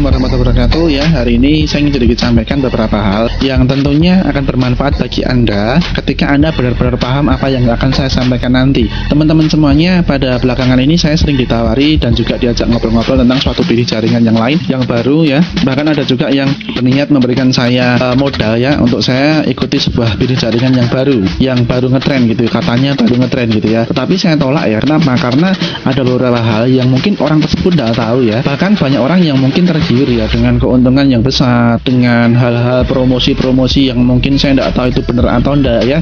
Assalamualaikum warahmatullahi wabarakatuh. Ya, hari ini saya ingin sedikit sampaikan beberapa hal yang tentunya akan bermanfaat bagi Anda ketika Anda benar-benar paham apa yang akan saya sampaikan nanti. Teman-teman semuanya, pada belakangan ini saya sering ditawari dan juga diajak ngobrol-ngobrol tentang suatu bisnis jaringan yang lain, yang baru ya. Bahkan ada juga yang berniat memberikan saya modal ya untuk saya ikuti sebuah bisnis jaringan yang baru ngetren gitu. Katanya baru ngetren gitu ya. Tetapi saya tolak ya. Kenapa? Karena ada beberapa hal yang mungkin orang tersebut tidak tahu ya. Bahkan banyak orang yang mungkin tergiur ya dengan keuntungan yang besar, dengan hal-hal promosi-promosi yang mungkin saya tidak tahu itu benar atau tidak ya.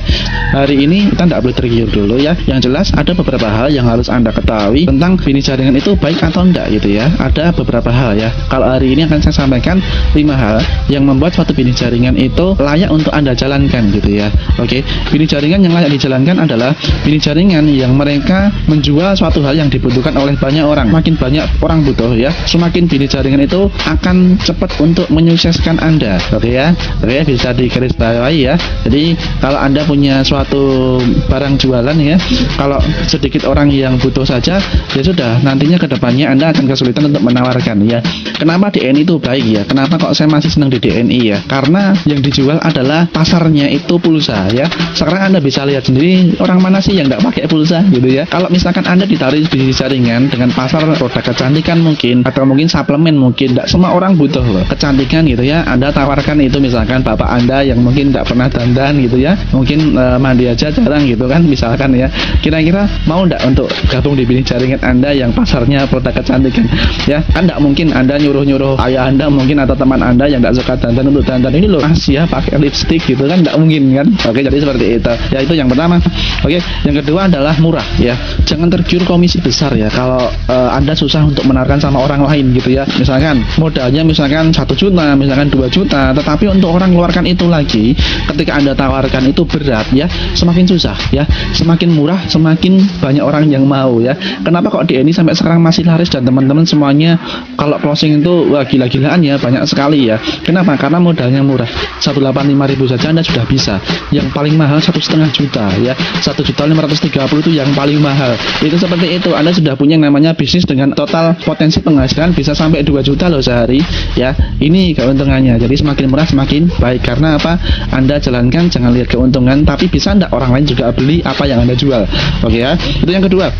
Hari ini kita tidak boleh tergiur dulu ya. Yang jelas ada beberapa hal yang harus Anda ketahui tentang bisnis jaringan itu baik atau tidak gitu ya. Ada beberapa hal ya. Kalau hari ini akan saya sampaikan 5 hal yang membuat suatu bisnis jaringan itu layak untuk Anda jalankan gitu ya. Oke, bisnis jaringan yang layak dijalankan adalah bisnis jaringan yang mereka menjual suatu hal yang dibutuhkan oleh banyak orang. Makin banyak orang butuh ya, semakin bisnis jaringan itu akan cepat untuk menyukseskan Anda. Oke ya. Oke, bisa digarisbawahi ya. Jadi kalau Anda punya suatu barang jualan ya, kalau sedikit orang yang butuh saja, ya sudah, nantinya ke depannya Anda akan kesulitan untuk menawarkan ya. Kenapa DNI itu baik ya? Kenapa kok saya masih senang di DNI ya? Karena yang dijual adalah pasarnya itu pulsa ya. Sekarang Anda bisa lihat sendiri, orang mana sih yang tidak pakai pulsa gitu ya. Kalau misalkan Anda ditarik bisnis jaringan dengan pasar produk kecantikan mungkin, atau mungkin suplemen mungkin, tidak semua orang butuh loh kecantikan gitu ya. Anda tawarkan itu, misalkan bapak Anda yang mungkin tidak pernah dandan gitu ya, mungkin mandi aja jarang gitu kan misalkan ya. Kira-kira mau tidak untuk gabung di bisnis jaringan Anda yang pasarnya produk kecantikan ya? Kan tidak mungkin Anda nyuruh ayah Anda mungkin atau teman Anda yang tidak suka dandan untuk dandan, ini loh Mas ya pakai lipstick gitu kan, tidak mungkin kan. Oke, jadi seperti itu ya. Itu yang pertama. Oke, yang kedua adalah murah ya. Jangan tergiur komisi besar ya. Kalau Anda susah untuk menawarkan sama orang lain gitu ya, misalkan modalnya misalkan 1 juta, misalkan 2 juta, tetapi untuk orang keluarkan itu lagi ketika Anda tawarkan itu berat ya, semakin susah ya. Semakin murah semakin banyak orang yang mau ya. Kenapa kok DNI sampai sekarang masih laris dan teman-teman semuanya kalau closing itu wah gila-gilaan ya, banyak sekali ya. Kenapa? Karena modalnya murah, 185.000 saja Anda sudah bisa. Yang paling mahal 1,5 juta ya, 1.530.000 itu yang paling mahal. Itu seperti itu, Anda sudah punya yang namanya bisnis dengan total potensi penghasilan bisa sampai 2 juta loh sehari ya. Ini keuntungannya. Jadi semakin murah semakin baik. Karena apa? Anda jalankan, jangan lihat keuntungan, tapi bisa enggak orang lain juga beli apa yang Anda jual. Oke ya. Itu yang kedua.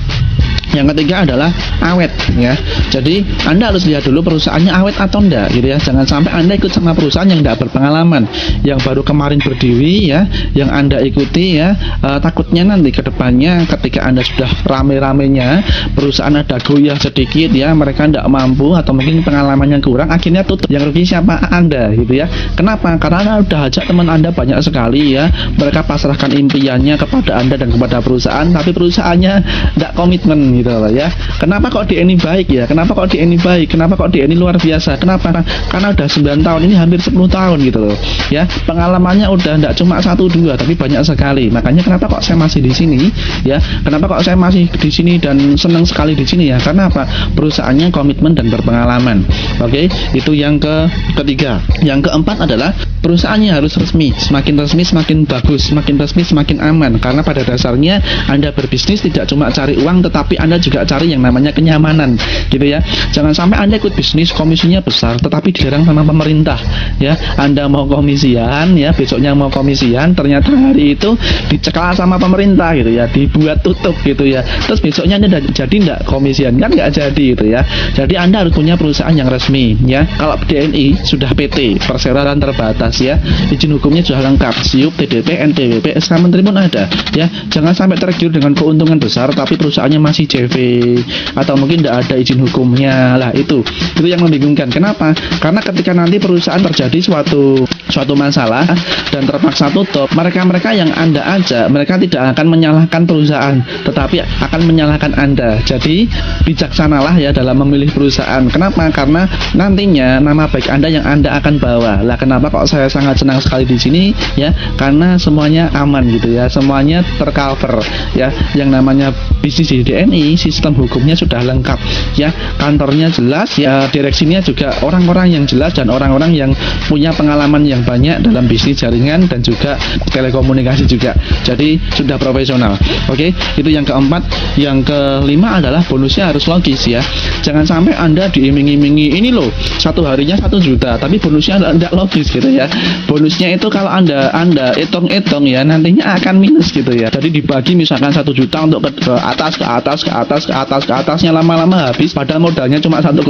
Yang ketiga adalah awet ya. Jadi Anda harus lihat dulu perusahaannya awet atau enggak gitu ya. Jangan sampai Anda ikut sama perusahaan yang enggak berpengalaman, yang baru kemarin berdiri ya, yang Anda ikuti ya. Takutnya nanti ke depannya ketika Anda sudah rame-ramenya perusahaan ada goyah sedikit ya, mereka enggak mampu atau mungkin pengalamannya kurang, akhirnya tutup. Yang rugi siapa? Anda gitu ya. Kenapa? Karena Anda udah ajak teman Anda banyak sekali ya, mereka pasrahkan impiannya kepada Anda dan kepada perusahaan, tapi perusahaannya enggak komitmen gitu loh ya. Kenapa kok DNI baik ya? Kenapa kok DNI baik? Kenapa kok DNI luar biasa? Kenapa? Karena udah 9 tahun, ini hampir 10 tahun gitu loh ya. Pengalamannya udah enggak cuma 1-2 tapi banyak sekali. Makanya kenapa kok saya masih di sini ya? Kenapa kok saya masih di sini dan senang sekali di sini ya? Karena apa? Perusahaannya komitmen dan berpengalaman. Oke, itu yang ketiga. Yang keempat adalah perusahaannya harus resmi. Semakin resmi semakin bagus, semakin resmi semakin aman. Karena pada dasarnya Anda berbisnis tidak cuma cari uang, tetapi Anda juga cari yang namanya kenyamanan gitu ya. Jangan sampai Anda ikut bisnis komisinya besar tetapi dilarang sama pemerintah ya. Anda mau komisian ya, besoknya mau komisian, ternyata hari itu dicekal sama pemerintah gitu ya, dibuat tutup gitu ya. Terus besoknya Anda jadi enggak komisian, kan enggak jadi gitu ya. Jadi Anda harus punya perusahaan yang resmi ya. Kalau DNI sudah PT, perseroan terbatas ya, izin hukumnya sudah lengkap, SIUP, TDP, NPWP, SK Menteri pun ada ya. Jangan sampai tergiur dengan keuntungan besar tapi perusahaannya masih CV atau mungkin tidak ada izin hukumnya lah. Itu yang membingungkan. Kenapa? Karena ketika nanti perusahaan terjadi suatu masalah dan terpaksa tutup, mereka yang Anda ajak, mereka tidak akan menyalahkan perusahaan tetapi akan menyalahkan Anda. Jadi bijaksanalah ya dalam memilih perusahaan. Kenapa? Karena nantinya nama baik Anda yang Anda akan bawa. Lah kenapa kok saya sangat senang sekali di sini ya? Karena semuanya aman gitu ya, semuanya tercover ya. Yang namanya bisnis di DNI ini sistem hukumnya sudah lengkap ya, kantornya jelas ya, direksinya juga orang-orang yang jelas dan orang-orang yang punya pengalaman yang banyak dalam bisnis jaringan dan juga telekomunikasi juga, jadi sudah profesional. Oke, itu yang keempat. Yang kelima adalah bonusnya harus logis ya, jangan sampai Anda diiming-imingi ini loh satu harinya 1 juta tapi bonusnya tidak logis gitu ya. Bonusnya itu kalau anda hitung-hitung ya nantinya akan minus gitu ya, jadi dibagi misalkan 1 juta untuk ke atasnya, lama-lama habis padahal modalnya cuma 1,4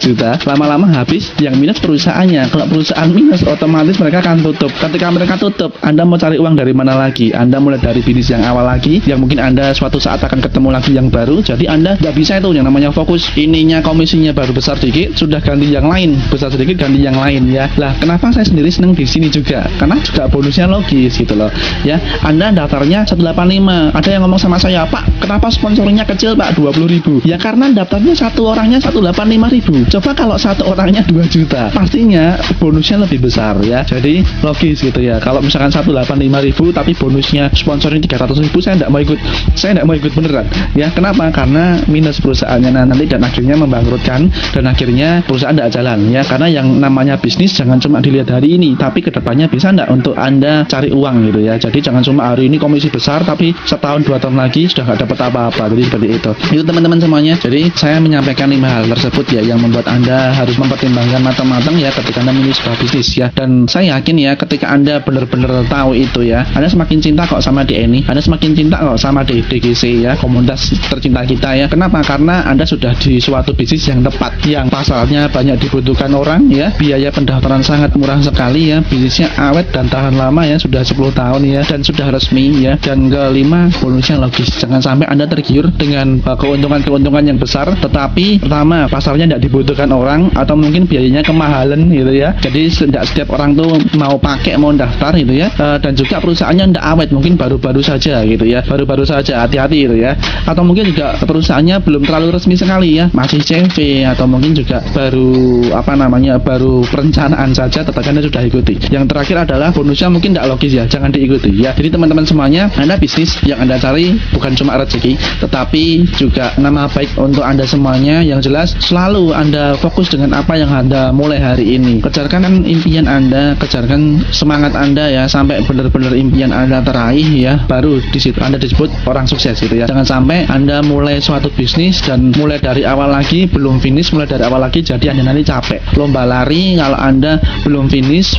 juta, lama-lama habis, yang minus perusahaannya. Kalau perusahaan minus otomatis mereka akan tutup. Ketika mereka tutup, Anda mau cari uang dari mana lagi? Anda mulai dari bisnis yang awal lagi, yang mungkin Anda suatu saat akan ketemu lagi yang baru, jadi Anda nggak bisa itu yang namanya fokus. Ininya komisinya baru besar sedikit sudah ganti yang lain, besar sedikit ganti yang lain ya. Lah kenapa saya sendiri senang di sini juga? Karena juga bonusnya logis gitu loh ya. Anda daftarnya 185, ada yang ngomong sama saya, Pak kenapa sponsornya kecil Pak, 20.000? Ya karena daftarnya satu orangnya 185.000. Coba kalau satu orangnya 2 juta, pastinya bonusnya lebih besar ya. Jadi logis gitu ya. Kalau misalkan 185.000 tapi bonusnya sponsornya 300.000, saya tidak mau ikut beneran ya. Kenapa? Karena minus perusahaannya nanti dan akhirnya membangkrutkan dan akhirnya perusahaan tidak jalan ya. Karena yang namanya bisnis jangan cuma dilihat hari ini, tapi kedepannya bisa enggak untuk Anda cari uang gitu ya. Jadi jangan cuma hari ini komisi besar tapi setahun 2 tahun lagi sudah nggak dapat apa-apa. Jadi seperti itu teman-teman semuanya. Jadi saya menyampaikan 5 hal tersebut ya yang membuat Anda harus mempertimbangkan matang-matang ya ketika Anda memilih sebuah bisnis ya. Dan saya yakin ya ketika Anda benar-benar tahu itu ya, Anda semakin cinta kok sama DNI, Anda semakin cinta kok sama DGC ya, komunitas tercinta kita ya. Kenapa? Karena Anda sudah di suatu bisnis yang tepat, yang pasarnya banyak dibutuhkan orang ya, biaya pendaftaran sangat murah sekali ya, bisnisnya awet dan tahan lama ya, sudah 10 tahun ya, dan sudah resmi ya. Dan kelima, bonusnya logis. Jangan sampai Anda tergiur dengan keuntungan yang besar tetapi pertama pasarnya tidak dibutuhkan orang atau mungkin biayanya kemahalan gitu ya. Jadi tidak setiap orang tuh mau pakai, mau daftar gitu ya. Dan juga perusahaannya tidak awet, mungkin baru-baru saja gitu ya, baru-baru saja, hati-hati gitu ya. Atau mungkin juga perusahaannya belum terlalu resmi sekali ya, masih CV atau mungkin juga baru perencanaan saja tetapi Anda sudah ikuti. Yang terakhir adalah bonusnya mungkin tidak logis ya, jangan diikuti ya. Jadi teman-teman semuanya, Anda bisnis yang Anda cari bukan cuma rezeki tetapi juga nama baik untuk Anda semuanya. Yang jelas selalu Anda fokus dengan apa yang Anda mulai hari ini. Kejarkan impian Anda, kejarkan semangat Anda ya sampai benar-benar impian Anda teraih ya, baru di situ Anda disebut orang sukses gitu ya. Jangan sampai Anda mulai suatu bisnis dan mulai dari awal lagi belum finish, mulai dari awal lagi jadi Anda nanti capek. Lomba lari kalau Anda belum finish,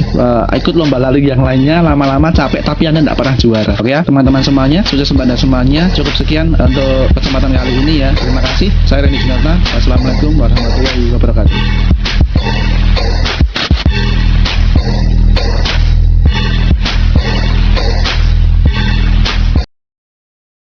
ikut lomba lari yang lainnya, lama-lama capek tapi Anda tidak pernah juara. Oke ya teman-teman semuanya, sukses untuk Anda semuanya. Cukup sekian untuk kesempatan kali ini ya. Terima kasih. Saya Reni Junarta. Wassalamualaikum warahmatullahi wabarakatuh.